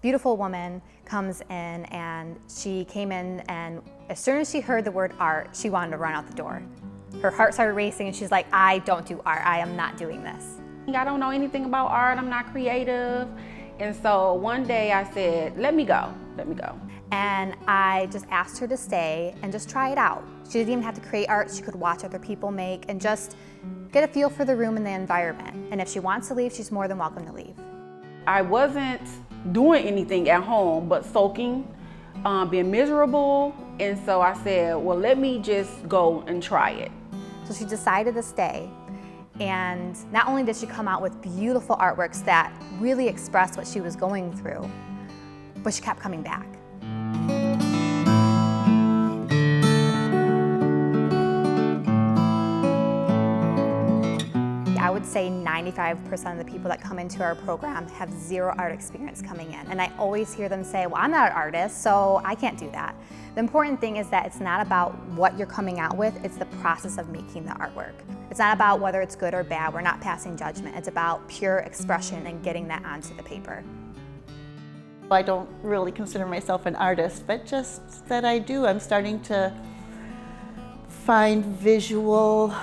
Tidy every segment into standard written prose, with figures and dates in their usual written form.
beautiful woman comes in, and she came in, and as soon as she heard the word art, she wanted to run out the door. Her heart started racing, and she's like, I don't do art, I am not doing this. I don't know anything about art, I'm not creative. And so one day I said, let me go. And I just asked her to stay and just try it out. She didn't even have to create art, she could watch other people make and just get a feel for the room and the environment. And if she wants to leave, she's more than welcome to leave. I wasn't doing anything at home but sulking, being miserable. And so I said, well, let me just go and try it. So she decided to stay. And not only did she come out with beautiful artworks that really expressed what she was going through, but she kept coming back. I would say 95% of the people that come into our program have zero art experience coming in. And I always hear them say, well, I'm not an artist, so I can't do that. The important thing is that it's not about what you're coming out with, it's the process of making the artwork. It's not about whether it's good or bad, we're not passing judgment. It's about pure expression and getting that onto the paper. I don't really consider myself an artist, but just that I do. I'm starting to find visual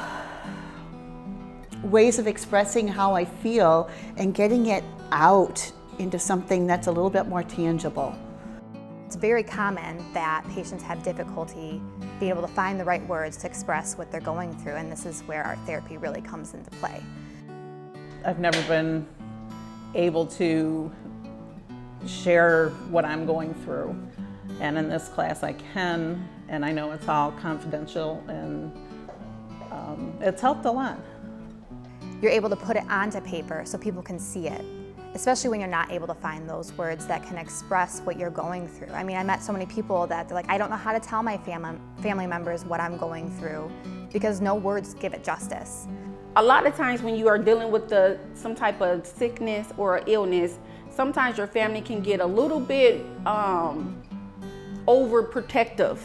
ways of expressing how I feel and getting it out into something that's a little bit more tangible. It's very common that patients have difficulty being able to find the right words to express what they're going through, and this is where art therapy really comes into play. I've never been able to share what I'm going through, and in this class I can, and I know it's all confidential, and it's helped a lot. You're able to put it onto paper so people can see it, especially when you're not able to find those words that can express what you're going through. I mean, I met so many people that they're like, I don't know how to tell my family members what I'm going through because no words give it justice. A lot of times when you are dealing with some type of sickness or illness, sometimes your family can get a little bit overprotective,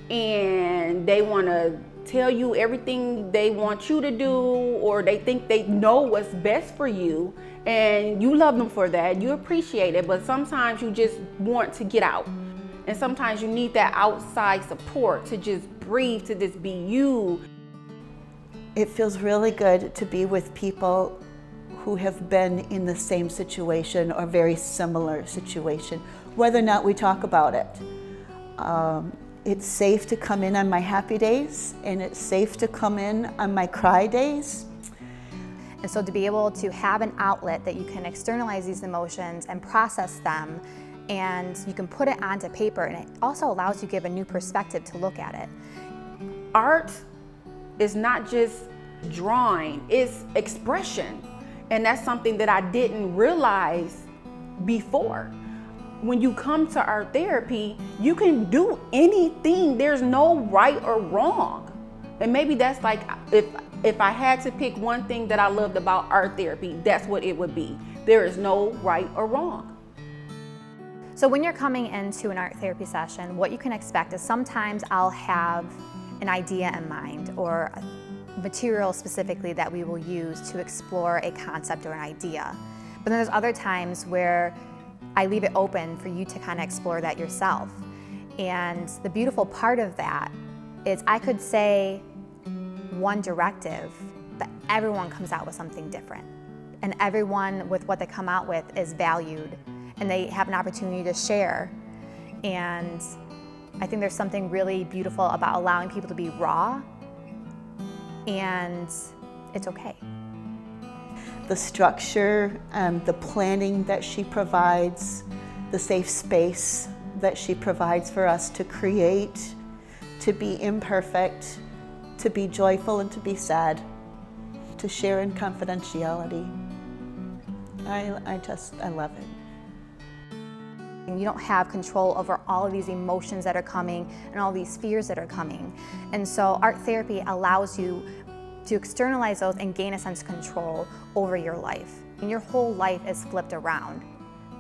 and they want to tell you everything they want you to do, or they think they know what's best for you, and you love them for that, you appreciate it, but sometimes you just want to get out. And sometimes you need that outside support to just breathe, to just be you. It feels really good to be with people who have been in the same situation or very similar situation, whether or not we talk about it. It's safe to come in on my happy days, and it's safe to come in on my cry days. And so to be able to have an outlet that you can externalize these emotions and process them, and you can put it onto paper, and it also allows you to give a new perspective to look at it. Art is not just drawing, it's expression. And that's something that I didn't realize before. When you come to art therapy, you can do anything. There's no right or wrong. And maybe that's like, if I had to pick one thing that I loved about art therapy, that's what it would be. There is no right or wrong. So when you're coming into an art therapy session, what you can expect is sometimes I'll have an idea in mind or a material specifically that we will use to explore a concept or an idea. But then there's other times where I leave it open for you to kind of explore that yourself. And the beautiful part of that is I could say one directive, but everyone comes out with something different. And everyone with what they come out with is valued, and they have an opportunity to share. And I think there's something really beautiful about allowing people to be raw, and it's okay. The structure and the planning that she provides, the safe space that she provides for us to create, to be imperfect, to be joyful and to be sad, to share in confidentiality. I love it. You don't have control over all of these emotions that are coming and all these fears that are coming. And so art therapy allows you to externalize those and gain a sense of control over your life. And your whole life is flipped around.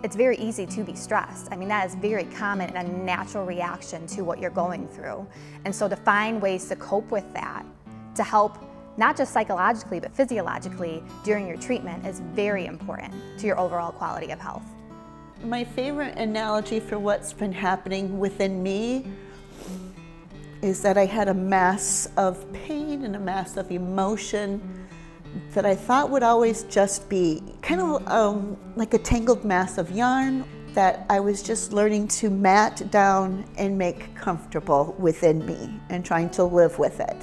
It's very easy to be stressed. I mean, that is very common and a natural reaction to what you're going through. And so to find ways to cope with that, to help not just psychologically, but physiologically during your treatment is very important to your overall quality of health. my favorite analogy for what's been happening within me is that I had a mass of pain and a mass of emotion that I thought would always just be kind of like a tangled mass of yarn that I was just learning to mat down and make comfortable within me and trying to live with it.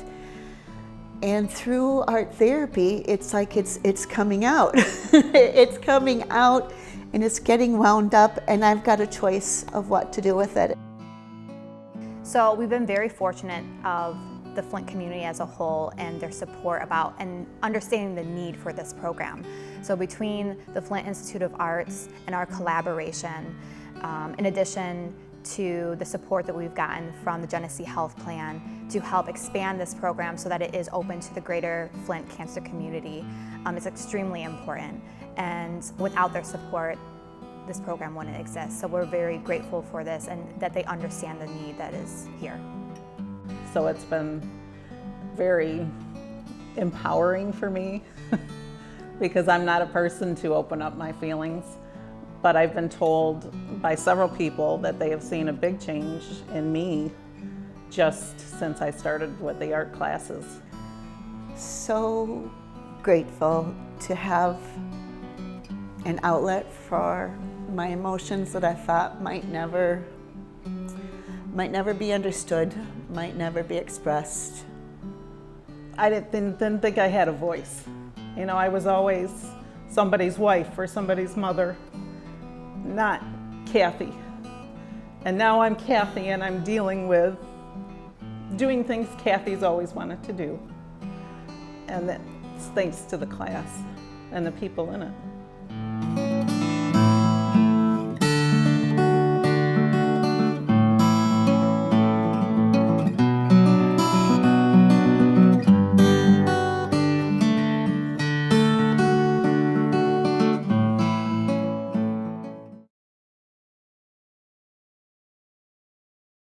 And through art therapy, it's like it's coming out. It's coming out and it's getting wound up, and I've got a choice of what to do with it. So we've been very fortunate of the Flint community as a whole and their support about and understanding the need for this program. So between the Flint Institute of Arts and our collaboration, in addition to the support that we've gotten from the Genesee Health Plan to help expand this program so that it is open to the greater Flint cancer community, is extremely important. And without their support, this program wouldn't exist. So we're very grateful for this and that they understand the need that is here. So it's been very empowering for me because I'm not a person to open up my feelings, but I've been told by several people that they have seen a big change in me just since I started with the art classes. So grateful to have an outlet for my emotions that I thought might never be understood, might never be expressed. I didn't think I had a voice. You know, I was always somebody's wife or somebody's mother, not Kathy. And now I'm Kathy and I'm dealing with doing things Kathy's always wanted to do. And that's thanks to the class and the people in it.